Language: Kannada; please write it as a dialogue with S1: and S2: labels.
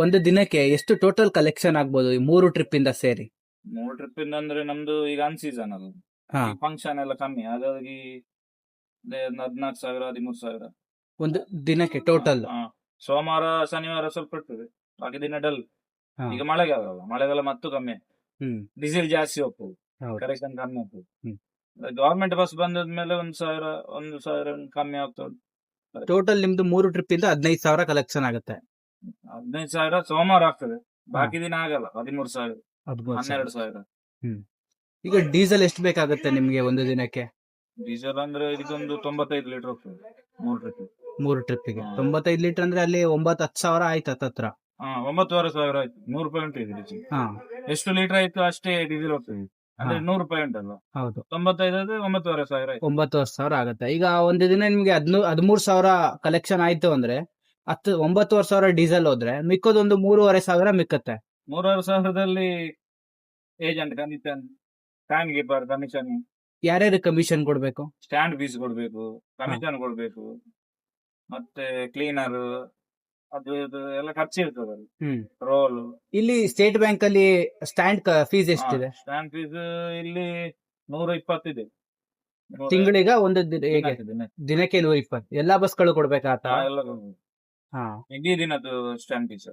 S1: ಒಂದು ದಿನಕ್ಕೆ ಎಷ್ಟು ಟೋಟಲ್ ಕಲೆಕ್ಷನ್ ಆಗ್ಬೋದು ಈ 3 ಟ್ರಿಪ್ ಇಂದ ಸೇರಿ?
S2: 3 ಟ್ರಿಪ್ ಇಂದ ಅಂದ್ರೆ ನಮ್ದು ಈಗ ಅನ್ ಸೀಸನ್ ಅದು,
S1: ಹಾ,
S2: ಫಂಕ್ಷನ್ ಎಲ್ಲ ಕಮ್ಮಿ ಹಾಗಾಗಿ 14,000 13,000.
S1: ಒಂದು ದಿನಕ್ಕೆ ಟೋಟಲ್.
S2: ಸೋಮವಾರ ಶನಿವಾರ ಸ್ವಲ್ಪ ಇರ್ತದೆ, ಬಾಕಿ ದಿನ ಡಲ್. ಈಗ ಮಳೆಗಾಲ ಮತ್ತು ಕಮ್ಮಿ,
S1: ಹ್ಮ್
S2: ಡೀಸೆಲ್ ಜಾಸ್ತಿ ಹೋಗ್ತದೆ,
S1: ಹೌದು.
S2: ಕರೆಕ್ಷನ್ ಕಮ್ಮಿ ಹೋಗ್ತದೆ.
S1: ಹ್ಮ್.
S2: ಗವರ್ಮೆಂಟ್ ಬಸ್ ಬಂದದ್ಮೇಲೆ 1,000 ಕಮ್ಮಿ ಆಗ್ತದೆ.
S1: ಟೋಟಲ್ ನಿಮ್ದು 3 ಟ್ರಿಪ್ ಇಂದ 15,000 ಕಲೆಕ್ಷನ್ ಆಗುತ್ತೆ.
S2: 15,000 ಸೋಮವಾರ ಆಗ್ತದೆ, ಬಾಕಿ ದಿನ ಆಗಲ್ಲ. 13,000
S1: 13,000.
S2: 12,000.
S1: ಈಗ ಡೀಸೆಲ್ ಎಷ್ಟು ಬೇಕಾಗುತ್ತೆ ನಿಮ್ಗೆ ಒಂದು ದಿನಕ್ಕೆ?
S2: ಡೀಸೆಲ್ ಅಂದ್ರೆ ಇದಕ್ಕೊಂದು 95 ಲೀಟರ್ ಹೋಗ್ತದೆ 3 ಟ್ರಿಪ್.
S1: 3 ಟ್ರಿಪ್ಪಿಗೆ
S2: ಹಾ.
S1: 95 ಲೀಟರ್ ಅಂದ್ರೆ ಅಲ್ಲಿ 9-10 ಸಾವಿರ ಆಯ್ತು ಹತ್ತತ್ರ.
S2: 9,500 ಆಯ್ತು. 100 ರೂಪಾಯಿ ಉಂಟು ಈಗ ಡೀಸೆಲ್.
S1: ಹಾ,
S2: ಎಷ್ಟು ಲೀಟರ್ ಆಯ್ತು ಅಷ್ಟೇ ಡೀಸೆಲ್ ಹೋಗ್ತದೆ. ಅಂದ್ರೆ
S1: ಹಾ.
S2: 100 ರೂಪಾಯಿ ಉಂಟಲ್ಲ,
S1: ಹೌದು,
S2: 95 ಆದ್ರೆ 9,500 ಆಯ್ತು.
S1: 9,000 ಸಾವಿರ ಆಗುತ್ತೆ. ಈಗ ಒಂದು ದಿನ ನಿಮ್ಗೆ 13,000 ಕಲೆಕ್ಷನ್ ಆಯ್ತು ಅಂದ್ರೆ 9,000 ಡೀಸೆಲ್ ಹೋದ್ರೆ ಮಿಕ್ಕೋದೊಂದು 3,500 ಮಿಕ್ಕತ್ತೆ.
S2: 3,500ದಲ್ಲಿ agent commission, fan keeper commission,
S1: ಯಾರ್ಯಾರು ಕಮಿಷನ್ ಕೊಡ್ಬೇಕು?
S2: ಸ್ಟ್ಯಾಂಡ್ ಫೀಸ್ ಕೊಡ್ಬೇಕು, ಕಮಿಷನ್ ಕೊಡ್ಬೇಕು, ಮತ್ತೆ ಕ್ಲೀನರ್ ಅದು ಇದು ಎಲ್ಲ ಖರ್ಚು ಇರ್ತದೆ. ರೋಲ್
S1: ಇಲ್ಲಿ ಸ್ಟೇಟ್ ಬ್ಯಾಂಕ್ ಅಲ್ಲಿ ಸ್ಟ್ಯಾಂಡ್ ಫೀಸ್ ಎಷ್ಟಿದೆ?
S2: ಸ್ಟ್ಯಾಂಡ್ ಫೀಸ್ ಇಲ್ಲಿ 120 ಇದೆ.
S1: ತಿಂಗಳಿಗೆ ಒಂದು ಹೇಗೆ?
S2: ದಿನ
S1: ದಿನಕ್ಕೆ 120 ಎಲ್ಲಾ ಬಸ್ಗಳು ಕೊಡ್ಬೇಕಾತ?
S2: ಎಲ್ಲ
S1: ಹಾ,
S2: ಇಡೀ ದಿನದ್ದು ಸ್ಟ್ಯಾಂಡ್ ಫೀಸ್.